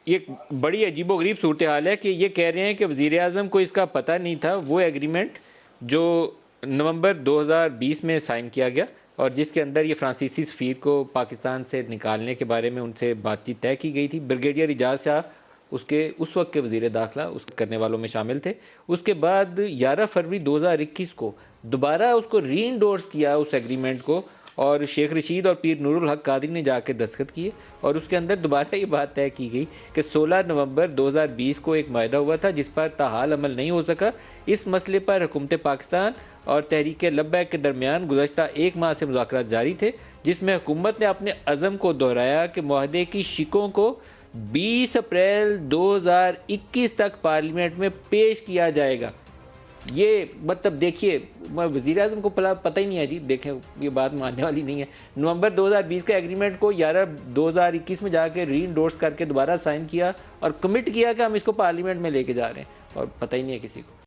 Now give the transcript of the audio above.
ये बड़ी अजीबोगरीब सूरत हाल है कि ये कह रहे हैं कि वज़ीर-ए-आज़म को इसका पता नहीं था, वो एग्रीमेंट जो नवंबर 2020 में साइन किया गया और जिसके अंदर ये फ्रांसीसी सफ़ीर को पाकिस्तान से निकालने के बारे में उनसे बातचीत तय की गई थी। ब्रिगेडियर इजाज़ शाह उसके उस वक्त के वज़ीर दाखिला उस करने वालों में शामिल थे। उसके बाद 11 फरवरी 2021 को दोबारा उसको री-इंडोर्स किया उस एग्रीमेंट को, और शेख रशीद और पीर नूरुल हक कादरी ने जाके दस्तखत किए और उसके अंदर दोबारा ये बात तय की गई कि 16 नवंबर 2020 को एक मायदा हुआ था जिस पर ताहाल अमल नहीं हो सका। इस मसले पर हुकूमत पाकिस्तान और तहरीक लब्बैक के दरमियान गुज़श्ता एक माह से मुज़ाकरात जारी थे, जिसमें हुकूमत ने अपने अज़म को दोहराया कि मुआहदे की शिकों को 20 अप्रैल 2021 तक पार्लियामेंट में पेश किया जाएगा। ये मतलब देखिए, वज़ीर-ए-आज़म को पता ही नहीं है जी। देखें, ये बात मानने वाली नहीं है। नवंबर 2020 के एग्रीमेंट को 11 2021 में जाके री-इंडोर्स करके दोबारा साइन किया और कमिट किया कि हम इसको पार्लियामेंट में लेके जा रहे हैं, और पता ही नहीं है किसी को।